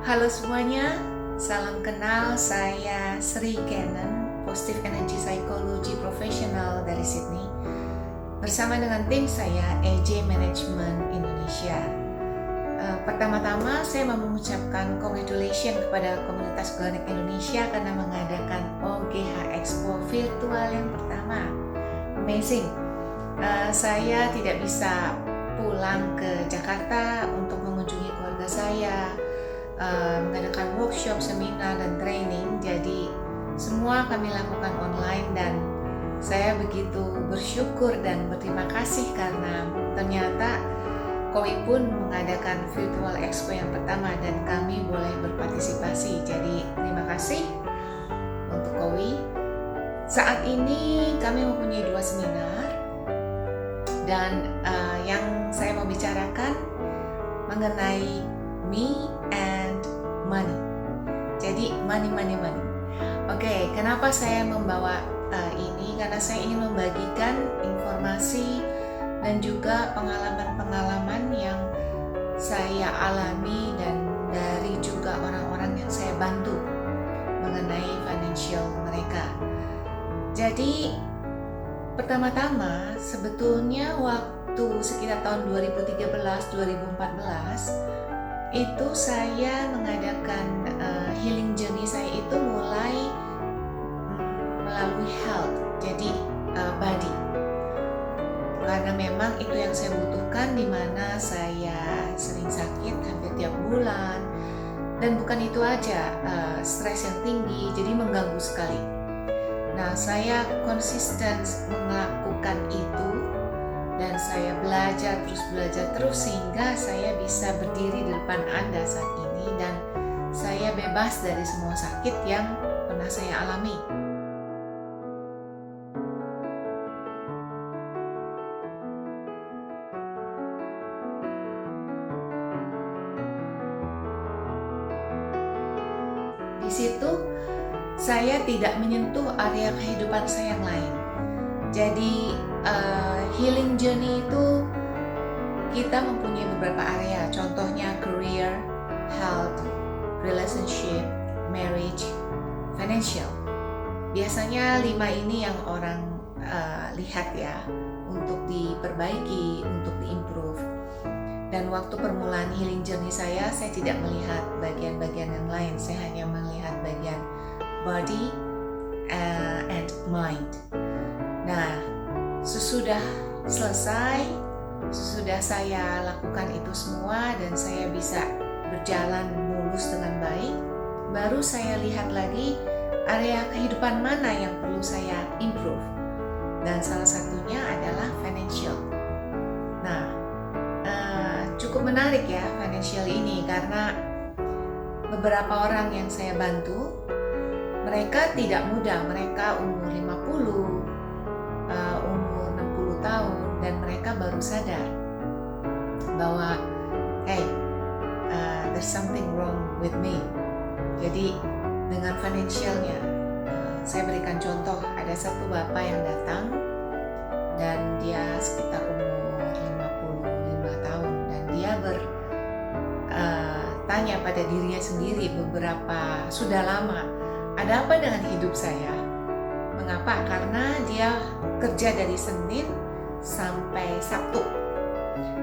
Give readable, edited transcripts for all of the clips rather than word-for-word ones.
Halo semuanya, salam kenal. Saya Sri Kenan, Positive Energy Psychology Professional dari Sydney. Bersama dengan tim saya, EJ Management Indonesia. Pertama-tama saya mau mengucapkan congratulations kepada komunitas Organik Indonesia karena mengadakan OGH Expo virtual yang pertama. Amazing. Saya tidak bisa pulang ke Jakarta untuk mengunjungi keluarga saya, mengadakan workshop, seminar, dan training. Jadi semua kami lakukan online dan saya begitu bersyukur dan berterima kasih karena ternyata KOI pun mengadakan virtual expo yang pertama dan kami boleh berpartisipasi. Jadi terima kasih untuk KOI. Saat ini kami mempunyai 2 seminar dan yang saya mau bicarakan mengenai me and money. Jadi money. Oke, kenapa saya membawa ini? Karena saya ingin membagikan informasi dan juga pengalaman-pengalaman yang saya alami dan dari juga orang-orang yang saya bantu mengenai financial mereka. Jadi pertama-tama sebetulnya waktu sekitar tahun 2013-2014 itu saya mengadakan healing journey saya itu mulai melalui health, jadi body, karena memang itu yang saya butuhkan, di mana saya sering sakit hampir tiap bulan dan bukan itu aja, stres yang tinggi jadi mengganggu sekali. Nah, saya konsisten melakukan itu dan saya belajar terus sehingga saya bisa berdiri di depan Anda saat ini dan saya bebas dari semua sakit yang pernah saya alami. Di situ saya tidak menyentuh area kehidupan saya yang lain. Jadi healing journey itu kita mempunyai beberapa area, contohnya career, health, relationship, marriage, financial. Biasanya 5 ini yang orang lihat ya, untuk diperbaiki, untuk diimprove. Dan waktu permulaan healing journey saya tidak melihat bagian-bagian yang lain, saya hanya melihat bagian body and mind. Nah, sesudah selesai, sesudah saya lakukan itu semua dan saya bisa berjalan mulus dengan baik, baru saya lihat lagi area kehidupan mana yang perlu saya improve. Dan salah satunya adalah financial. Nah, cukup menarik ya financial ini karena beberapa orang yang saya bantu, mereka tidak muda, mereka umur 50, umur 60 tahun dan mereka baru sadar bahwa there's something wrong with me. Jadi dengan financialnya, saya berikan contoh, ada satu bapak yang datang dan dia sekitar umur 55 tahun dan dia bertanya pada dirinya sendiri sudah lama, ada apa dengan hidup saya? Mengapa? Karena dia kerja dari Senin sampai Sabtu,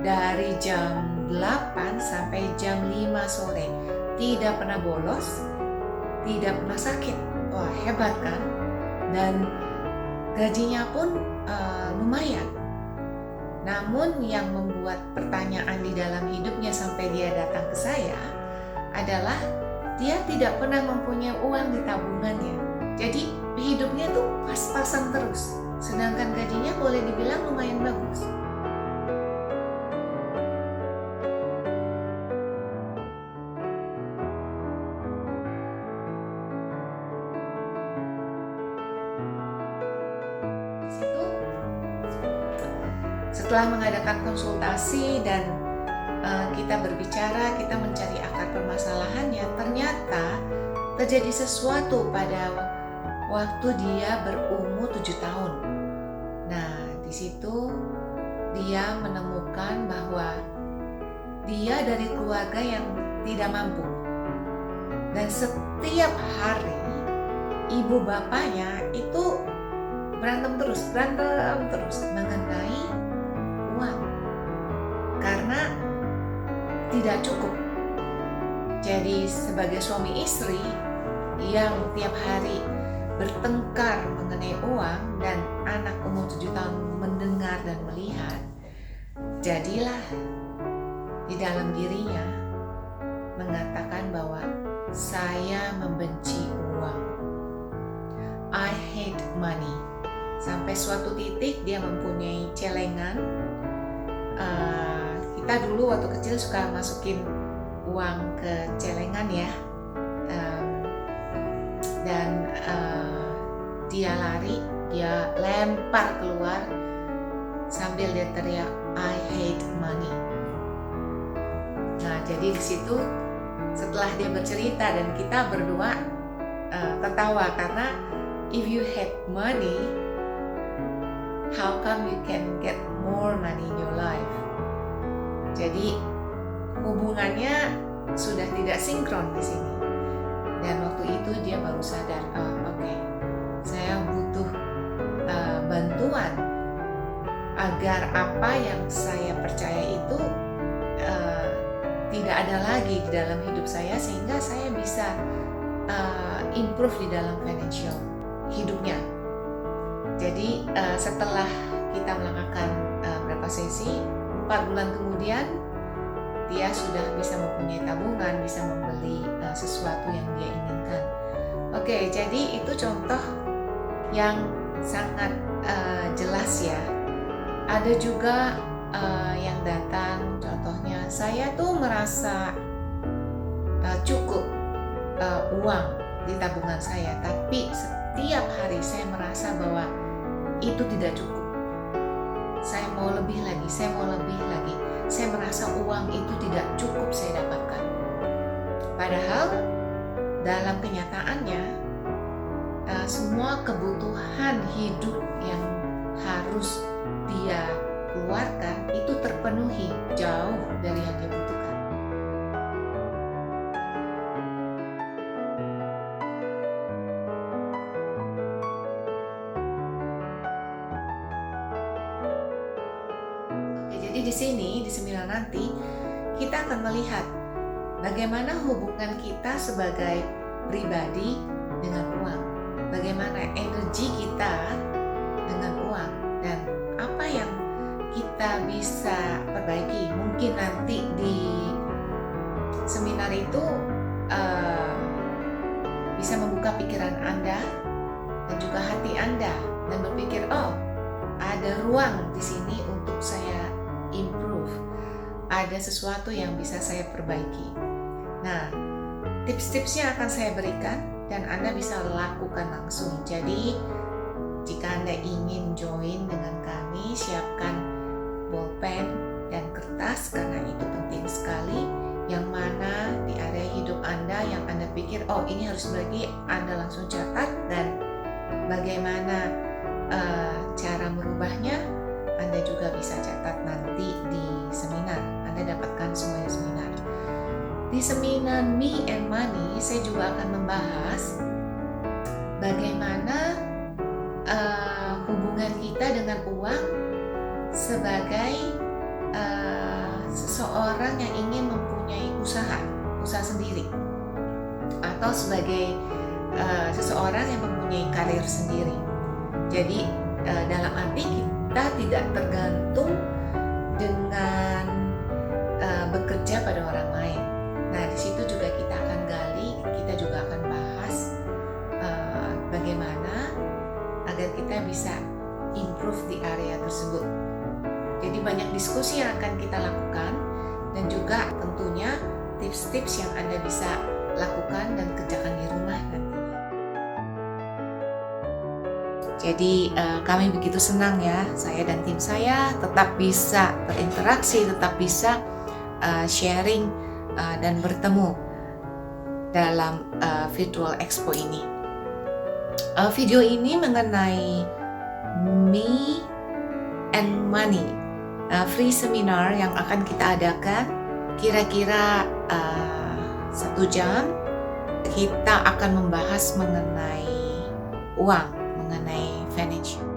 dari jam 8 sampai jam 5 sore, tidak pernah bolos, tidak pernah sakit. Wah, hebat kan? Dan gajinya pun lumayan. Namun yang membuat pertanyaan di dalam hidupnya sampai dia datang ke saya adalah dia tidak pernah mempunyai uang di tabungannya. Jadi hidupnya tuh pas-pasan terus, sedangkan gajinya boleh dibilang lumayan bagus. Setelah mengadakan konsultasi dan kita berbicara, kita mencari akar permasalahannya, ternyata terjadi sesuatu pada waktu dia berumur 7 tahun. Nah, di situ dia menemukan bahwa dia dari keluarga yang tidak mampu. Dan setiap hari ibu bapaknya itu berantem terus mengenai uang karena tidak cukup. Jadi sebagai suami istri yang tiap hari bertengkar mengenai uang dan anak umur 7 tahun mendengar dan melihat, jadilah di dalam dirinya mengatakan bahwa saya membenci uang. I hate money. Sampai suatu titik dia mempunyai celengan. Kita dulu waktu kecil suka masukin uang ke celengan ya. Dan dia lari, dia lempar keluar sambil dia teriak, I hate money. Nah, jadi di situ setelah dia bercerita dan kita berdua tertawa karena if you hate money, how come you can get more money in your life? Jadi hubungannya sudah tidak sinkron di sini. Dan waktu itu dia baru sadar, oke, saya butuh bantuan agar apa yang saya percaya itu tidak ada lagi di dalam hidup saya, sehingga saya bisa improve di dalam financial hidupnya. Jadi setelah kita melakukan beberapa sesi, 4 bulan kemudian dia sudah bisa mempunyai tabungan, bisa membeli sesuatu yang dia inginkan. Oke, jadi itu contoh yang sangat jelas ya. Ada juga yang datang, contohnya saya tuh merasa cukup uang di tabungan saya, tapi setiap hari saya merasa bahwa itu tidak cukup. Saya mau lebih lagi, saya mau lebih lagi. Saya merasa uang itu tidak cukup saya dapatkan. Padahal dalam kenyataannya semua kebutuhan hidup yang harus dia keluarkan itu terpenuhi jauh dari yang dia butuhkan. Oke, jadi di sini di seminar nanti kita akan melihat bagaimana hubungan kita sebagai pribadi dengan uang, bagaimana energi kita dengan uang, dan apa yang kita bisa perbaiki. Mungkin nanti di seminar itu bisa membuka pikiran Anda dan juga hati Anda dan berpikir, oh, ada ruang di sini untuk saya improve, ada sesuatu yang bisa saya perbaiki. Nah, tips-tipsnya akan saya berikan dan Anda bisa lakukan langsung. Jadi jika Anda ingin join dengan kami, siapkan bolpen dan kertas karena itu penting sekali. Yang mana di area hidup Anda yang Anda pikir, oh ini harus bagi, Anda langsung catat, dan bagaimana cara merubahnya Anda juga bisa catat nanti di seminar. Anda dapatkan semua di seminar. Di seminar Me and Money saya juga akan membahas bagaimana hubungan kita dengan uang sebagai seseorang yang ingin mempunyai usaha sendiri, atau sebagai seseorang yang mempunyai karir sendiri. Jadi dalam arti kita tidak tergantung dengan bekerja pada orang lain. Nah, di situ juga kita akan gali, kita juga akan bahas bagaimana agar kita bisa improve di area tersebut. Jadi banyak diskusi yang akan kita lakukan dan juga tentunya tips-tips yang Anda bisa lakukan dan kerjakan di rumah nantinya. Jadi kami begitu senang ya, saya dan tim saya tetap bisa berinteraksi, tetap bisa sharing dan bertemu dalam virtual expo ini. Video ini mengenai Me and Money, free seminar yang akan kita adakan kira-kira 1 jam kita akan membahas mengenai uang, mengenai financial.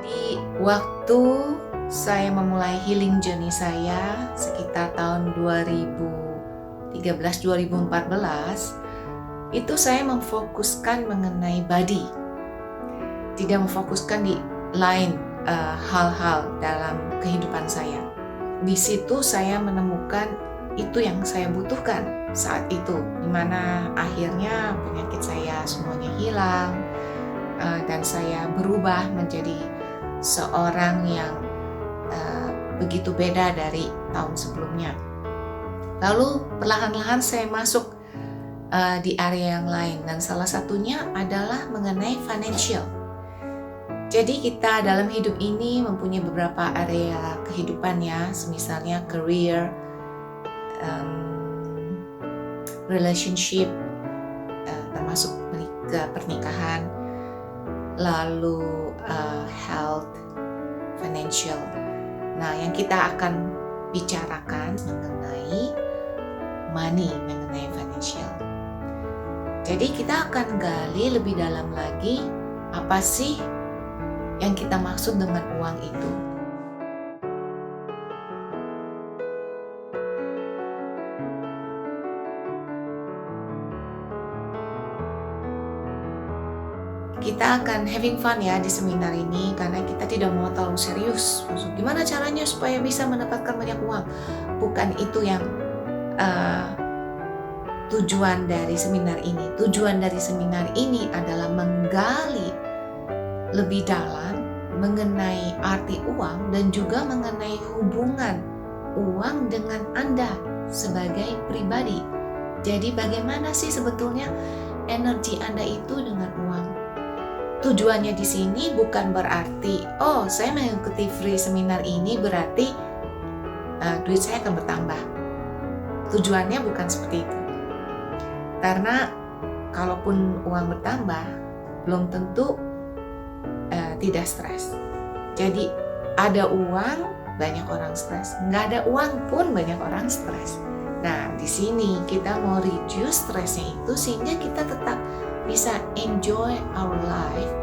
Jadi waktu saya memulai healing journey saya sekitar tahun 2013-2014, itu saya memfokuskan mengenai body, tidak memfokuskan di lain hal-hal dalam kehidupan saya. Di situ saya menemukan itu yang saya butuhkan saat itu, dimana akhirnya penyakit saya semuanya hilang, dan saya berubah menjadi seorang yang begitu beda dari tahun sebelumnya. Lalu perlahan-lahan saya masuk di area yang lain, dan salah satunya adalah mengenai financial. Jadi kita dalam hidup ini mempunyai beberapa area kehidupan ya, misalnya career, relationship, termasuk pernikahan, lalu health, financial. Nah, yang kita akan bicarakan mengenai money, mengenai financial. Jadi kita akan gali lebih dalam lagi, apa sih yang kita maksud dengan uang itu. Kita akan having fun ya di seminar ini, karena kita tidak mau terlalu serius. Maksud, gimana caranya supaya bisa mendapatkan banyak uang? Bukan itu yang tujuan dari seminar ini. Tujuan dari seminar ini adalah menggali lebih dalam mengenai arti uang dan juga mengenai hubungan uang dengan Anda sebagai pribadi. Jadi bagaimana sih sebetulnya energi Anda itu dengan uang? Tujuannya di sini bukan berarti, oh saya mengikuti free seminar ini berarti duit saya akan bertambah. Tujuannya bukan seperti itu. Karena kalaupun uang bertambah, belum tentu tidak stres. Jadi ada uang, banyak orang stres. Nggak ada uang pun banyak orang stres. Nah, di sini kita mau reduce stresnya itu sehingga kita tetap bisa enjoy our life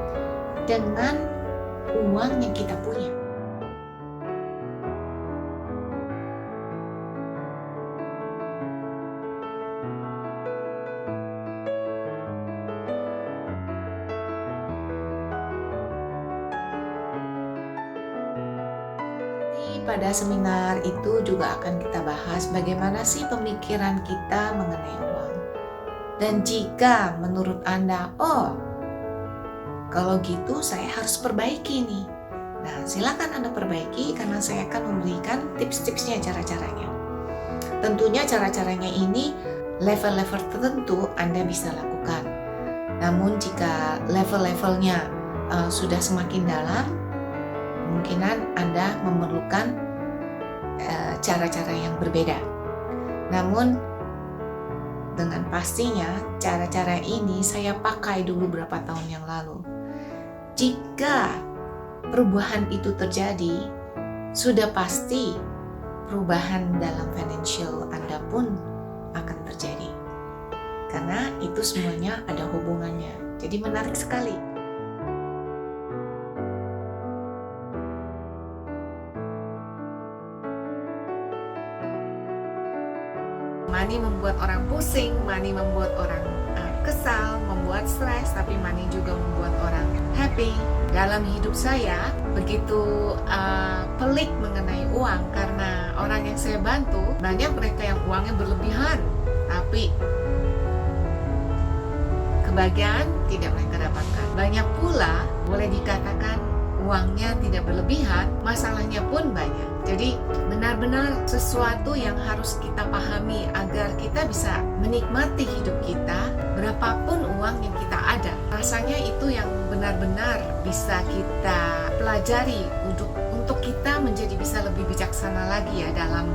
dengan uang yang kita punya. Pada seminar itu juga akan kita bahas bagaimana sih pemikiran kita mengenai uang. Dan jika menurut Anda, oh kalau gitu saya harus perbaiki nih. Nah, silakan Anda perbaiki karena saya akan memberikan tips-tipsnya, cara-caranya. Tentunya cara-caranya ini level-level tertentu Anda bisa lakukan. Namun jika level-levelnya sudah semakin dalam, kemungkinan Anda memerlukan cara-cara yang berbeda. Namun dengan pastinya cara-cara ini saya pakai dulu beberapa tahun yang lalu. Jika perubahan itu terjadi, sudah pasti perubahan dalam financial Anda pun akan terjadi. Karena itu semuanya ada hubungannya. Jadi menarik sekali. Money membuat orang pusing, money membuat orang kesal, membuat stres, tapi money juga membuat orang happy. Dalam hidup saya begitu pelik mengenai uang, karena orang yang saya bantu banyak mereka yang uangnya berlebihan, tapi kebahagiaan tidak mereka dapatkan. Banyak pula boleh dikatakan uangnya tidak berlebihan, masalahnya pun banyak. Jadi benar-benar sesuatu yang harus kita pahami agar kita bisa menikmati hidup kita, berapapun uang yang kita ada. Rasanya itu yang benar-benar bisa kita pelajari untuk kita menjadi bisa lebih bijaksana lagi ya dalam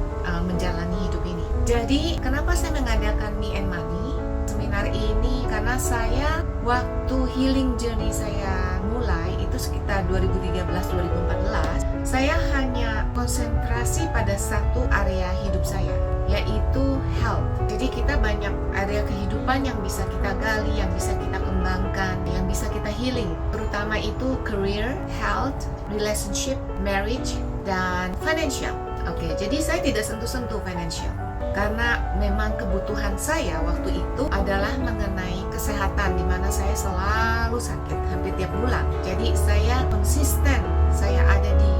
menjalani hidup ini. Jadi kenapa saya mengadakan Me and Money? Seminar seminar ini karena saya waktu healing journey saya mulai itu sekitar 2013-2014, saya hanya konsentrasi pada satu area hidup saya, yaitu health. Jadi kita banyak area kehidupan yang bisa kita gali, yang bisa kita kembangkan, yang bisa kita healing. Terutama itu career, health, relationship, marriage, dan financial. Oke, jadi saya tidak sentuh-sentuh financial karena memang kebutuhan saya waktu itu adalah mengenai kesehatan, di mana saya selalu sakit hampir tiap bulan. Jadi saya konsisten, saya ada di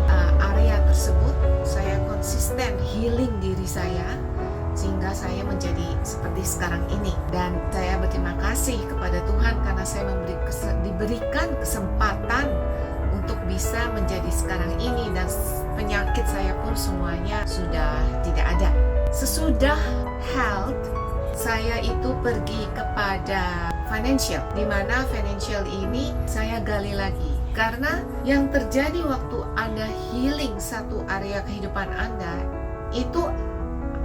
area tersebut, saya konsisten healing diri saya sehingga saya menjadi seperti sekarang ini. Dan saya berterima kasih kepada Tuhan karena saya diberikan kesempatan untuk bisa menjadi sekarang ini, dan penyakit saya pun semuanya sudah tidak ada. Sesudah health, saya itu pergi kepada financial, di mana financial ini saya gali lagi. Karena yang terjadi waktu Anda healing satu area kehidupan Anda, itu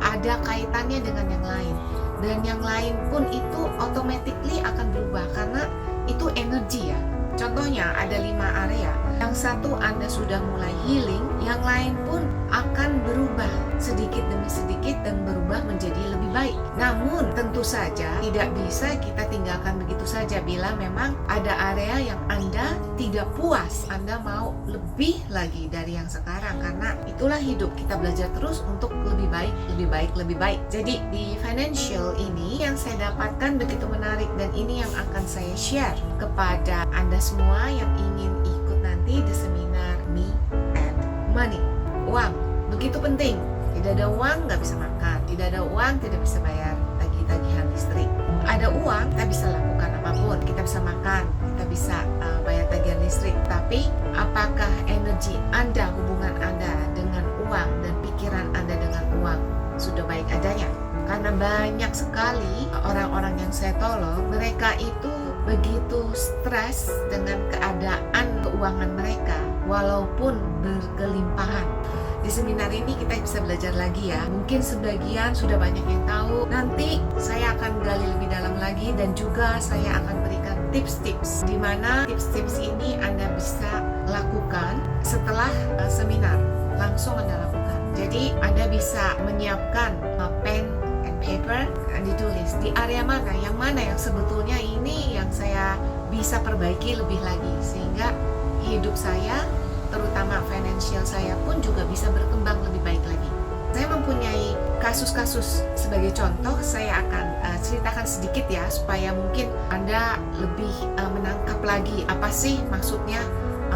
ada kaitannya dengan yang lain. Dan yang lain pun itu automatically akan berubah, karena itu energi ya. Contohnya ada 5 area. Yang satu Anda sudah mulai healing, yang lain pun akan berubah sedikit demi sedikit dan berubah menjadi lebih baik. Namun tentu saja tidak bisa kita tinggalkan begitu saja bila memang ada area yang Anda tidak puas, Anda mau lebih lagi dari yang sekarang, karena itulah hidup, kita belajar terus untuk lebih baik, lebih baik, lebih baik. Jadi di financial ini yang saya dapatkan begitu menarik, dan ini yang akan saya share kepada Anda semua yang ingin ikut nanti di seminar Me and Money. Uang begitu penting. Tidak ada uang nggak bisa makan, tidak ada uang tidak bisa bayar tagihan listrik. Ada uang kita bisa lakukan apapun, kita bisa makan, kita bisa bayar tagihan listrik. Tapi apakah energi Anda, hubungan Anda dengan uang, dan pikiran Anda dengan uang sudah baik adanya? Karena banyak sekali orang-orang yang saya tolong, mereka itu begitu stres dengan keadaan keuangan mereka walaupun berkelimpahan. Di seminar ini kita bisa belajar lagi ya. Mungkin sebagian sudah banyak yang tahu. Nanti saya akan gali lebih dalam lagi, dan juga saya akan berikan tips-tips di mana tips-tips ini Anda bisa lakukan setelah seminar. Langsung Anda lakukan. Jadi Anda bisa menyiapkan pen and paper dan ditulis di area mana yang sebetulnya ini yang saya bisa perbaiki lebih lagi, sehingga hidup saya, terutama financial saya pun juga bisa berkembang lebih baik lagi. Saya mempunyai kasus-kasus sebagai contoh, saya akan ceritakan sedikit ya, supaya mungkin Anda lebih menangkap lagi apa sih maksudnya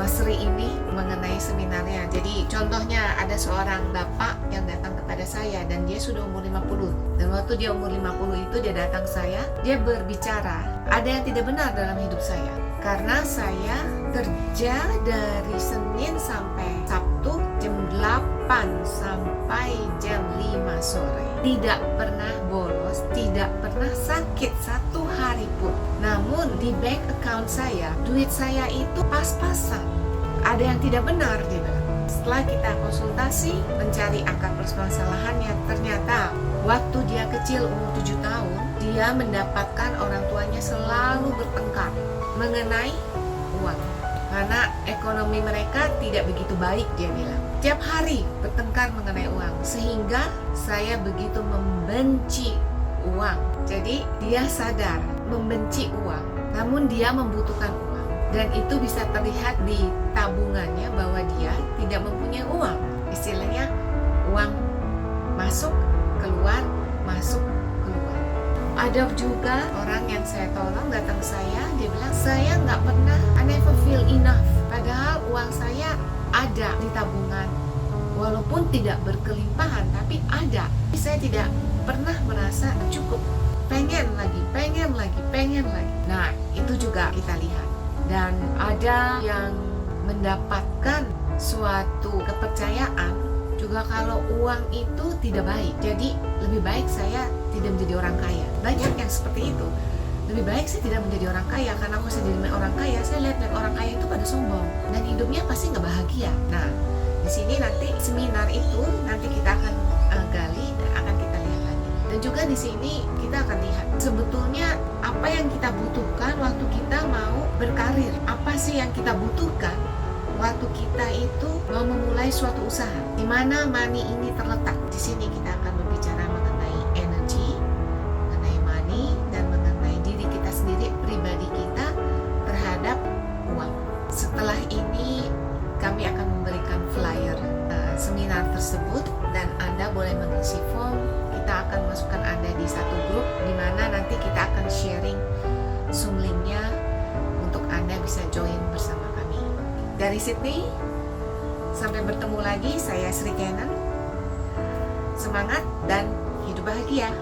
Sri ini mengenai seminarnya. Jadi contohnya ada seorang bapak yang datang kepada saya, dan dia sudah umur 50. Dan waktu dia umur 50 itu dia datang saya, dia berbicara, ada yang tidak benar dalam hidup saya. Karena saya kerja dari Senin sampai Sabtu jam 8 sampai jam 5 sore. Tidak pernah bolos, tidak pernah sakit satu hari pun. Namun di bank account saya, duit saya itu pas-pasan. Ada yang tidak benar, dia bilang. Setelah kita konsultasi, mencari akar permasalahannya, ternyata waktu dia kecil umur 7 tahun, dia mendapatkan orang tuanya selalu bertengkar mengenai uang. Karena ekonomi mereka tidak begitu baik, dia bilang. Tiap hari bertengkar mengenai uang, sehingga saya begitu membenci uang. Jadi dia sadar membenci uang, namun dia membutuhkan uang. Dan itu bisa terlihat di tabungannya bahwa dia tidak mempunyai uang. Istilahnya uang masuk, keluar, masuk, keluar. Ada juga orang yang saya tolong datang ke saya, dia bilang, saya nggak pernah, I never feel enough. Padahal uang saya ada di tabungan, walaupun tidak berkelimpahan, tapi ada. Saya tidak pernah merasa cukup, pengen lagi. Nah, itu juga kita lihat. Dan ada yang mendapatkan suatu kepercayaan juga kalau uang itu tidak baik. Jadi lebih baik saya tidak menjadi orang kaya. Banyak yang seperti itu. Lebih baik saya tidak menjadi orang kaya, karena kalau saya jadi orang kaya, saya lihat orang kaya itu pada sombong dan hidupnya pasti nggak bahagia. Nah, di sini nanti seminar itu nanti kita akan gali, akan kita lihat lagi. Dan juga di sini kita akan lihat sebetulnya apa yang kita butuhkan waktu kita mau berkarir. Apa sih yang kita butuhkan waktu kita itu mau memulai suatu usaha? Di mana money ini terletak? Di sini kita akan berbicara mengenai energi, mengenai money, dan mengenai diri kita sendiri, pribadi kita terhadap uang. Setelah ini kami akan memberikan flyer seminar tersebut dan Anda boleh mengisi form. Kita akan masukkan Anda di satu grup di mana nanti kita akan sharing Zoom link-nya untuk Anda bisa join bersama kami. Dari Sydney, sampai bertemu lagi, saya Sri Kenan. Semangat dan hidup bahagia.